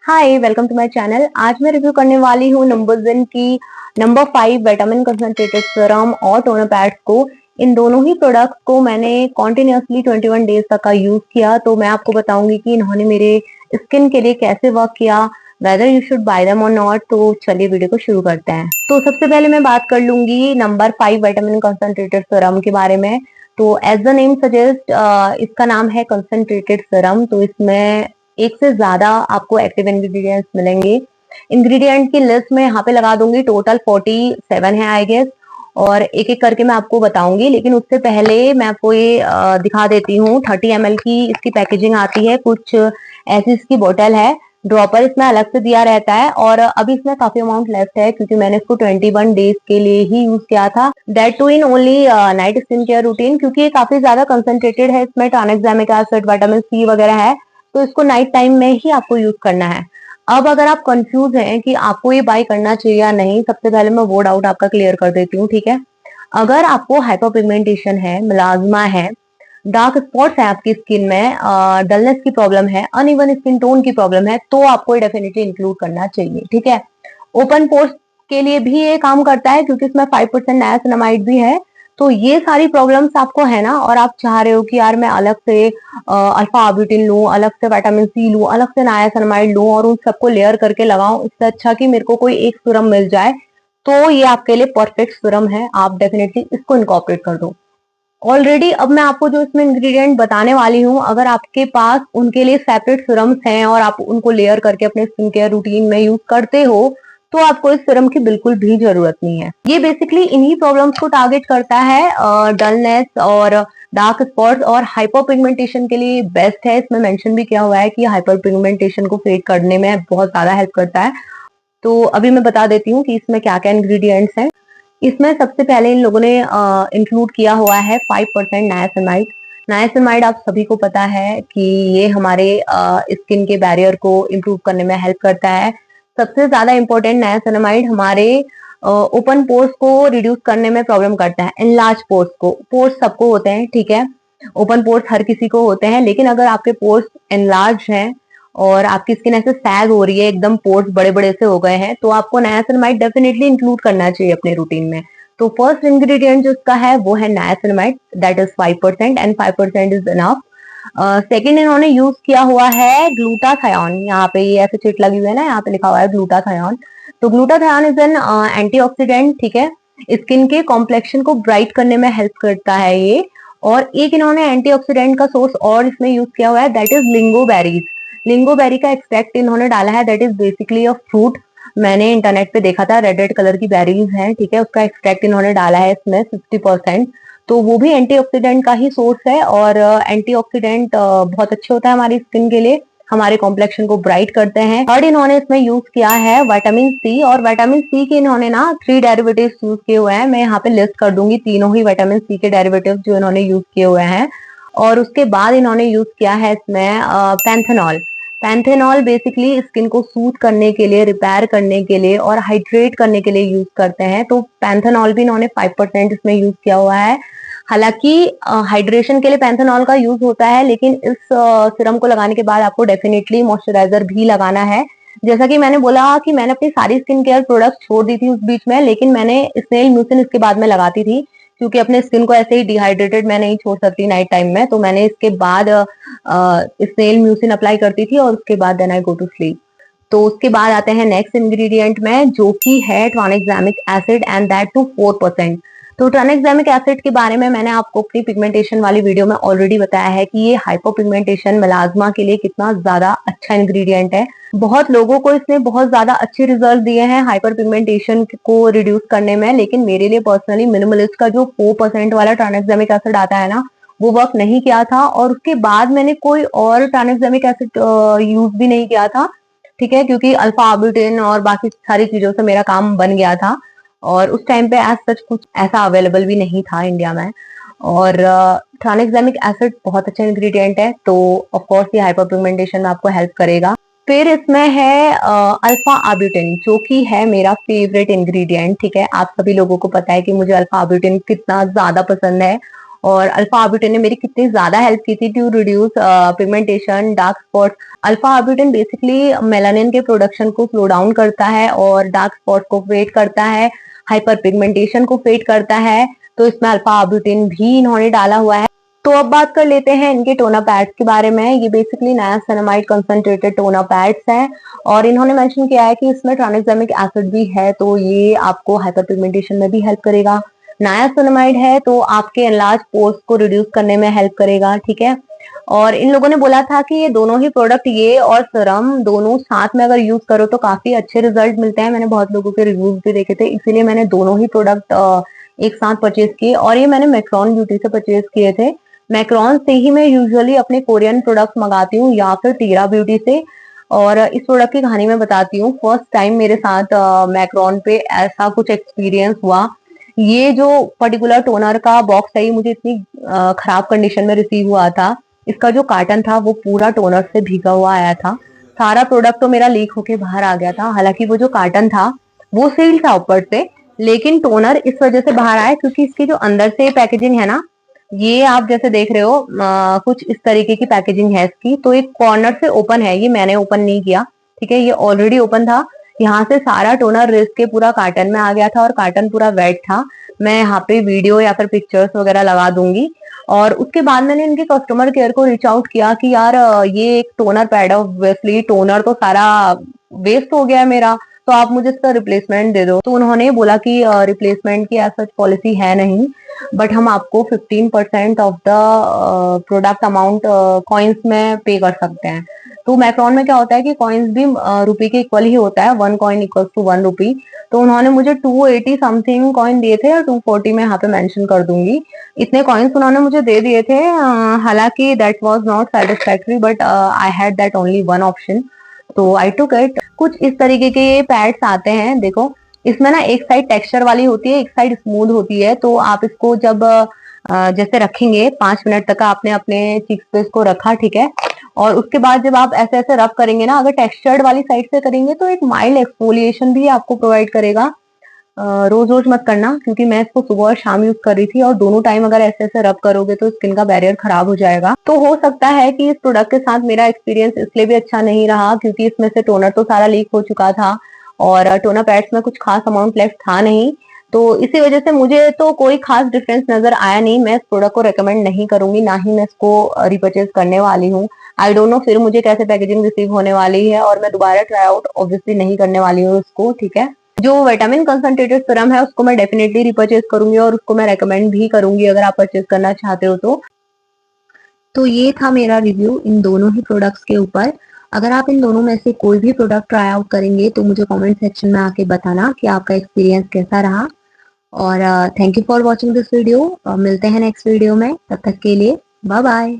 Hi, welcome to my channel. आज मैं review करने वाली हूँ नंबरज़िन की नंबर 5 विटामिन कंसंट्रेटेड सीरम और टोनर पैड्स को। इन दोनों ही प्रोडक्ट्स को मैंने कॉन्टिन्यूअसली 21 डेज तक का यूज किया, तो मैं आपको बताऊंगी कि इन्होंने मेरे स्किन के लिए कैसे वर्क किया, whether you should buy them और नॉट। तो चलिए वीडियो को शुरू करते हैं। तो सबसे पहले मैं बात कर लूंगी नंबर 5 विटामिन कंसंट्रेटेड सीरम के बारे में। तो एज द नेम सजेस्ट, इसका नाम है कंसंट्रेटेड सीरम। तो इसमें एक से ज्यादा आपको एक्टिव इंग्रेडिएंट्स मिलेंगे। इंग्रेडिएंट की लिस्ट में यहाँ पे लगा दूंगी, टोटल 47 है आई गेस, और एक एक करके मैं आपको बताऊंगी। लेकिन उससे पहले मैं आपको ये दिखा देती हूँ। 30 ml की इसकी पैकेजिंग आती है, कुछ ऐसी इसकी बोतल है। ड्रॉपर इसमें अलग से दिया रहता है, और अभी इसमें काफी अमाउंट लेफ्ट है क्योंकि मैंने इसको 21 डेज के लिए ही यूज किया था, that too in only night skin care routine, क्योंकि ये काफी ज्यादा कंसंट्रेटेड है। इसमें ट्रांएग्जामिक एसिड, विटामिन सी वगैरह है, तो इसको नाइट टाइम में ही आपको यूज करना है। अब अगर आप कंफ्यूज हैं कि आपको ये बाय करना चाहिए या नहीं, सबसे पहले मैं वो डाउट आपका क्लियर कर देती हूँ, ठीक है। अगर आपको हाइपरपिगमेंटेशन है, मेलाज्मा है, डार्क स्पॉट्स है आपकी स्किन में, डलनेस की प्रॉब्लम है, अनइवन स्किन टोन की प्रॉब्लम है, तो आपको डेफिनेटली इंक्लूड करना चाहिए, ठीक है। ओपन पोर्स के लिए भी ये काम करता है क्योंकि इसमें 5% नायासिनामाइड भी है। तो ये सारी प्रॉब्लम्स आपको है ना, और आप चाह रहे हो कि यार मैं अलग से अल्फा आर्बुटिन लूं, अलग से विटामिन सी लूं, अलग से नायासिनामाइड लूं और उन सबको लेयर करके लगाऊं, इससे अच्छा कि मेरे को कोई एक सीरम मिल जाए, तो ये आपके लिए परफेक्ट सीरम है। आप डेफिनेटली इसको इनकॉर्पोरेट कर दो। ऑलरेडी अब मैं आपको जो इसमें इंग्रेडिएंट बताने वाली हूँ, अगर आपके पास उनके लिए सेपरेट सीरम्स हैं और आप उनको लेयर करके अपने स्किन केयर रूटीन में यूज करते हो, तो आपको इस सीरम की बिल्कुल भी जरूरत नहीं है। ये बेसिकली इन्हीं प्रॉब्लम्स को टारगेट करता है, डलनेस और डार्क स्पॉट्स और हाइपर पिगमेंटेशन के लिए बेस्ट है। इसमें मेंशन भी किया हुआ है कि हाइपर पिगमेंटेशन को फेड करने में बहुत ज्यादा हेल्प करता है। तो अभी मैं बता देती हूँ कि इसमें क्या क्या इंग्रेडिएंट्स हैं। इसमें सबसे पहले इन लोगों ने इंक्लूड किया हुआ है 5% नायासिनामाइड। नायासिनामाइड आप सभी को पता है कि ये हमारे स्किन के बैरियर को इम्प्रूव करने में हेल्प करता है। सबसे ज्यादा इंपॉर्टेंट, नायासिनामाइड हमारे ओपन पोर्स को रिड्यूस करने में प्रॉब्लम करता है। एनलार्ज पोर्स को, पोर्स सबको होते हैं, ठीक है, ओपन पोर्स हर किसी को होते हैं, लेकिन अगर आपके पोर्स एनलार्ज हैं और आपकी स्किन ऐसे सैग हो रही है, एकदम पोर्स बड़े बड़े से हो गए हैं, तो आपको नायासिनामाइड डेफिनेटली इंक्लूड करना चाहिए अपने रूटीन में। तो फर्स्ट इंग्रेडिएंट जो इसका है वो है niacinamide, that is 5% and 5% is enough. Second इन्होंने यूज किया हुआ है ग्लूटाथायोन। यहाँ पे ये ऐसे चिट लगी हुई है ना, यहाँ पे लिखा हुआ है ग्लूटाथायोन। तो ग्लूटाथायोन इज एन एंटीऑक्सीडेंट, ठीक है, स्किन के कॉम्प्लेक्शन को ब्राइट करने में हेल्प करता है ये। और एक इन्होंने एंटीऑक्सीडेंट का सोर्स और इसमें यूज किया हुआ है, दैट इज लिंगोबेरीज। लिंगोबेरी का एक्सट्रैक्ट इन्होंने डाला है, that is basically a fruit. मैंने इंटरनेट पे देखा था, रेड रेड कलर की बेरीज हैं, ठीक है, उसका एक्सट्रैक्ट इन्होंने डाला है इसमें 50%। तो वो भी एंटीऑक्सीडेंट का ही सोर्स है, और एंटीऑक्सीडेंट बहुत अच्छे होता है हमारी स्किन के लिए, हमारे कॉम्प्लेक्शन को ब्राइट करते हैं। थर्ड इन्होंने इसमें यूज किया है विटामिन सी, और विटामिन सी के इन्होंने ना 3 डेरिवेटिव्स यूज किए हुए हैं। मैं यहाँ पे लिस्ट कर दूंगी तीनों ही विटामिन सी के डेरिवेटिव्स जो इन्होंने यूज किए हुए हैं। और उसके बाद इन्होंने यूज किया है इसमें पैंथेनॉल। पैंथेनॉल बेसिकली स्किन को सूथ करने के लिए, रिपेयर करने के लिए और हाइड्रेट करने के लिए यूज करते हैं। तो पैंथेनॉल भी इन्होंने 5% इसमें यूज किया हुआ है। हालांकि हाइड्रेशन के लिए पैंथेनॉल का यूज होता है, लेकिन इस सीरम को लगाने के बाद आपको डेफिनेटली मॉइस्चराइजर भी लगाना है। जैसा कि मैंने बोला कि मैंने अपनी सारी स्किन केयर प्रोडक्ट्स छोड़ दी थी उस बीच में, लेकिन मैंने स्नेल म्यूसिन इसके बाद में लगाती थी, क्योंकि अपने स्किन को ऐसे ही डिहाइड्रेटेड मैं नहीं छोड़ सकती नाइट टाइम में। तो मैंने इसके बाद स्नेल म्यूसिन अप्लाई करती थी, और उसके बाद then I go to sleep. तो उसके बाद आते हैं नेक्स्ट इंग्रेडिएंट में, जो कि है tranexamic acid, and that to 4%। तो ट्रानेक्सामिक एसिड के बारे में मैंने आपको अपनी पिगमेंटेशन वाली वीडियो में ऑलरेडी बताया है कि ये हाइपर पिगमेंटेशन, मेलाज्मा के लिए कितना ज्यादा अच्छा इंग्रेडिएंट है। बहुत लोगों को इसने बहुत ज्यादा अच्छे रिजल्ट दिए हैं हाइपर पिगमेंटेशन को रिड्यूस करने में, लेकिन मेरे लिए पर्सनली मिनिमलिस्ट का जो 4% वाला ट्रानेक्सामिक एसिड आता है ना, वो वर्क नहीं किया था। और उसके बाद मैंने कोई और ट्रानेक्सामिक एसिड यूज भी नहीं किया था, ठीक है, क्योंकि अल्फा आर्बुटिन और बाकी सारी चीजों से मेरा काम बन गया था, और उस टाइम पे एज सच कुछ ऐसा अवेलेबल भी नहीं था इंडिया में। और ट्रानेक्सामिक एसिड बहुत अच्छा इंग्रेडिएंट है, तो ऑफ कोर्स ये हाइपर पिगमेंटेशन में आपको हेल्प करेगा। फिर इसमें है अल्फा आर्बुटिन, जो कि है मेरा फेवरेट इंग्रेडिएंट, ठीक है। आप सभी लोगों को पता है कि मुझे अल्फा आर्बुटिन कितना ज्यादा पसंद है, और अल्फा आर्बुटिन ने मेरी कितनी ज्यादा हेल्प की थी to reduce pigmentation, dark spots. Alpha arbutin basically melanin के प्रोडक्शन को स्लो डाउन करता है और डार्क स्पॉट को फेड करता है, हाइपर पिगमेंटेशन को फेड करता है। तो इसमें अल्फा आर्बुटिन भी इन्होंने डाला हुआ है। तो अब बात कर लेते हैं इनके टोनर पैड्स के बारे में। ये basically niacinamide concentrated toner pads हैं और इन्होंने मेंशन किया है कि इसमें ट्रांसएग्जामिक एसिड भी है, तो ये आपको हाइपर पिगमेंटेशन में भी हेल्प करेगा। नायासिनामाइड है तो आपके एनलार्ज पोर्स को रिड्यूस करने में हेल्प करेगा, ठीक है। और इन लोगों ने बोला था कि ये दोनों ही प्रोडक्ट, ये और सीरम दोनों साथ में अगर यूज करो तो काफी अच्छे रिजल्ट मिलते हैं। मैंने बहुत लोगों के रिव्यूज भी देखे थे, इसीलिए मैंने दोनों ही प्रोडक्ट एक साथ परचेज किए और ये मैंने मैक्रॉन ब्यूटी से परचेज किए थे। मैक्रॉन से ही मैं यूजुअली अपने कोरियन प्रोडक्ट्स मंगाती हूँ या फिर टीरा ब्यूटी से। और इस प्रोडक्ट की कहानी मैं बताती हूँ। फर्स्ट टाइम मेरे साथ मैक्रॉन पे ऐसा कुछ एक्सपीरियंस हुआ। ये जो पर्टिकुलर टोनर का बॉक्स है, ये मुझे इतनी खराब कंडीशन में रिसीव हुआ था। इसका जो कार्टन था वो पूरा टोनर से भीगा हुआ आया था। सारा प्रोडक्ट तो मेरा लीक होके बाहर आ गया था। हालांकि वो जो कार्टन था वो सील था ऊपर से, लेकिन टोनर इस वजह से बाहर आया क्योंकि इसकी जो अंदर से पैकेजिंग है ना, ये आप जैसे देख रहे हो कुछ इस तरीके की पैकेजिंग है इसकी। तो एक कॉर्नर से ओपन है, ये मैंने ओपन नहीं किया, ठीक है, ये ऑलरेडी ओपन था। यहाँ से सारा टोनर रिस के पूरा कार्टन में आ गया था और कार्टन पूरा वेट था। मैं यहाँ पे वीडियो या फिर पिक्चर्स वगैरह लगा दूंगी। और उसके बाद मैंने इनके कस्टमर केयर को रीच आउट किया कि यार ये एक टोनर पैड है, ऑब्वियसली टोनर तो सारा वेस्ट हो गया है मेरा, तो आप मुझे इसका रिप्लेसमेंट दे दो। तो उन्होंने बोला कि रिप्लेसमेंट की ऐसा पॉलिसी है नहीं, बट हम आपको 15% of the product amount coins में पे कर सकते हैं। तो मैक्रॉन में क्या होता है कि कॉइन्स भी रुपी के इक्वल ही होता है, 1 कॉइन इक्वल टू 1 रुपी। तो उन्होंने मुझे 280 समथिंग कॉइन दिए थे, और 240 मैं यहाँ पे मेंशन कर दूंगी। इतने कॉइन्स उन्होंने मुझे दे दिए थे। हालांकि that was not satisfactory, but I had that only one option, तो आई टुक इट। कुछ इस तरीके के ये पैड्स आते हैं, देखो इसमें ना एक साइड टेक्सचर वाली होती है, एक साइड स्मूथ होती है। तो आप इसको जब जैसे रखेंगे 5 मिनट तक आपने अपने चिक्स पे इसको रखा, ठीक है, और उसके बाद जब आप ऐसे ऐसे रब करेंगे ना, अगर टेक्सचर्ड वाली साइड से करेंगे तो एक माइल्ड एक्सफोलिएशन भी आपको प्रोवाइड करेगा। रोज रोज मत करना, क्योंकि मैं इसको सुबह और शाम यूज कर रही थी, और दोनों टाइम अगर ऐसे ऐसे रब करोगे तो स्किन का बैरियर खराब हो जाएगा। तो हो सकता है कि इस प्रोडक्ट के साथ मेरा एक्सपीरियंस इसलिए भी अच्छा नहीं रहा क्योंकि इसमें से टोनर तो सारा लीक हो चुका था और टोनर पैड्स में कुछ खास अमाउंट लेफ्ट था नहीं। तो इसी वजह से मुझे तो कोई खास डिफरेंस नजर आया नहीं। मैं इस प्रोडक्ट को रेकमेंड नहीं करूंगी, ना ही मैं इसको रिपर्चेज करने वाली हूँ। आई डोंट नो फिर मुझे कैसे पैकेजिंग रिसीव होने वाली है, और मैं दोबारा ट्राई आउट ऑब्वियसली नहीं करने वाली हूँ इसको, ठीक है। जो विटामिन कंसंट्रेटेड सीरम है उसको मैं डेफिनेटली रिपर्चेज करूंगी और उसको मैं रेकमेंड भी करूंगी अगर आप परचेज करना चाहते हो तो ये था मेरा रिव्यू इन दोनों ही प्रोडक्ट्स के ऊपर। अगर आप इन दोनों में से कोई भी प्रोडक्ट ट्राई आउट करेंगे तो मुझे कमेंट सेक्शन में आके बताना कि आपका एक्सपीरियंस कैसा रहा। और thank you for watching this video. मिलते हैं नेक्स्ट वीडियो में, तब तक के लिए बाय बाय।